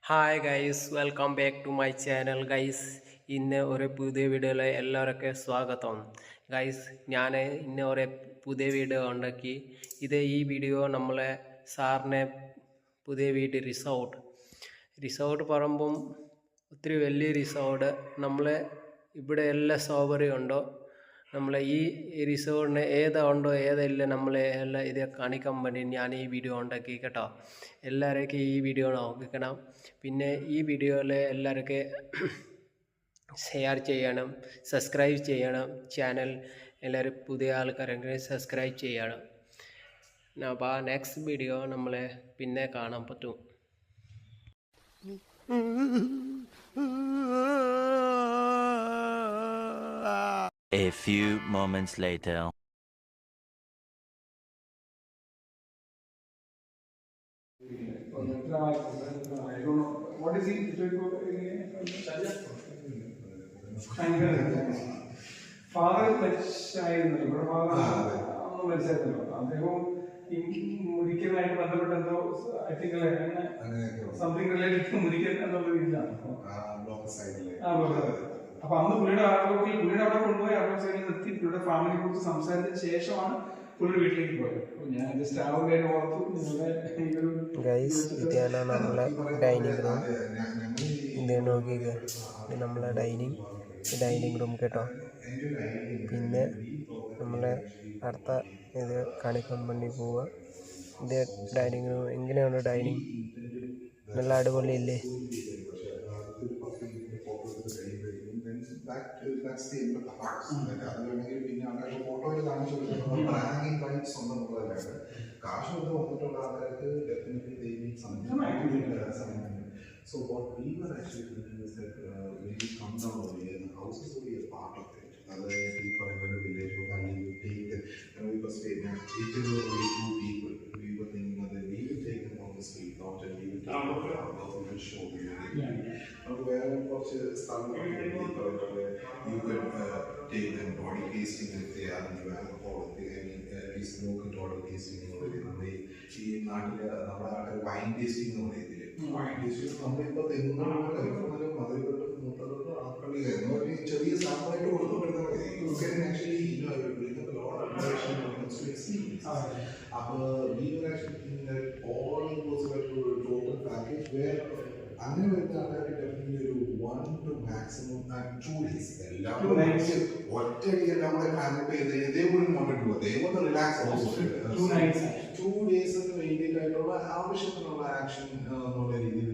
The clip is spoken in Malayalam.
Hi guys, welcome back to my channel guys. ഇന്ന് ഒരു പുതിയ വീഡിയോയിലെ എല്ലാവർക്കും സ്വാഗതം ഗൈസ്. ഞാൻ ഇന്ന് ഒരു പുതിയ വീഡിയോ ഉണ്ടാക്കി. ഈ വീഡിയോ നമ്മളെ സാറിനെ പുതിയ വീട് റിസോർട്ട് പറയുമ്പം ഒത്തിരി വലിയ റിസോർട്ട്. നമ്മളെ ഇവിടെ എല്ലാ സൗകര്യം ഉണ്ടോ, നമ്മളെ ഈ റിസോർട്ടിന് ഏതുണ്ടോ ഏതില്ല നമ്മളെ എല്ലാം ഇത് കാണിക്കാൻ വേണ്ടി ഞാൻ ഈ വീഡിയോ ഉണ്ടാക്കി കേട്ടോ. എല്ലാവർക്കും ഈ വീഡിയോ നോക്കണം. പിന്നെ ഈ വീഡിയോയിൽ എല്ലാവർക്കും ഷെയർ ചെയ്യണം, സബ്സ്ക്രൈബ് ചെയ്യണം. ചാനൽ എല്ലാവരും പുതിയ ആൾക്കാരെങ്കിൽ സബ്സ്ക്രൈബ് ചെയ്യണം. അപ്പോൾ നെക്സ്റ്റ് വീഡിയോ നമ്മളെ പിന്നെ കാണാൻ പറ്റും. A few moments later. What is he? Father മരിച്ചായിരുന്നല്ലോ, ഒന്നും മരിച്ചായിരുന്നല്ലോ. അദ്ദേഹവും മുരിക്കലുമായിട്ട് ബന്ധപ്പെട്ട എന്തോ ഐ തിങ്ക് അല്ലെ സംതിങ് റിലേറ്റഡ് മുരിക്കൽ എന്നുള്ള രീതിയിലാണ്. അപ്പൊ അന്ന് പുള്ളിയുടെ അവിടെ കൊണ്ടുപോയി ആർലോക്ക് സൈഡിൽ നിർത്തി പുള്ളിയുടെ ഫാമിലിയെ കുറിച്ച് സംസാരിച്ചതിന് ശേഷമാണ് പുള്ളി വീട്ടിലേക്ക് പോയത്. ഞാൻ ജസ്റ്റ് ആ ഒരു ഓർത്തു. ഗൈസ്, ഇതാണ് നമ്മളെ ഡൈനിങ് റൂം. ഇത് നോക്കിയത് നമ്മളെ ഡൈനിങ് റൂം കേട്ടോ. പിന്നെ നമ്മളെ അടുത്ത ഇത് കാണിക്കാൻ വേണ്ടി പോവുക. ഇത് ഡൈനിങ് റൂം. എങ്ങനെയാണ് ഡൈനിങ്? നല്ല അടിപൊളിയില്ലേ? That's the end of the house. അത് വേണമെങ്കിൽ പിന്നെ ആൾക്കാർക്ക് ഫോട്ടോയിൽ കാണിച്ചു കൊടുക്കുന്നത് ബ്രാൻഡിങ് റൈറ്റ്സ് ഉണ്ടെന്നുള്ളതല്ലാണ്ട് കാശ് കൊണ്ട് വന്നിട്ടുള്ള ആൾക്കാർക്ക് definitely they need something. So what we were actually thinking is that when you come down over here, the house is only a part of it. അതായത് ഈ പറയുന്ന വില്ലേജ് അല്ലെങ്കിൽ you take it, we were saying it is only two people. We were thinking that we will take them on the street, not that we will take them on the house, we will show them. വേറെ കുറച്ച് സ്ഥലങ്ങളുണ്ട്. You could take them body tasting if they are into alcohol, at least no body tasting എന്ന് പറയുന്നത്. ഈ നാട്ടില് നമ്മുടെ നാട്ടിൽ വൈൻ ടേസ്റ്റിംഗ് എന്ന് പറയത്തില്ലേ? വൈൻ ടേസ്റ്റിംഗ് നമ്മളിപ്പോ തെങ്ങുകളും കരിഫോണിലും മധുരപ്പെട്ടും മൂത്തതൊക്കെ ആക്കളി എന്ന് പറഞ്ഞാൽ ചെറിയ സാമ്പാറായിട്ട് കൊടുത്തുകൊണ്ടിരുന്നാൽ അപ്പൊ അങ്ങനെ വരുന്ന ആൾക്കാർക്ക് ഡെഫിനറ്റ്ലി ഒരു 1 to maximum 2 days ഒറ്റയടിക്ക് എല്ലാം കൂടെ പ്ലാൻ ചെയ്ത് ഇതേപോലെ റിലാക്സ് 2 days വേണ്ടിയിട്ടായിട്ടുള്ള ആവശ്യത്തിനുള്ള ആക്ഷൻ എന്നുള്ള രീതിയിൽ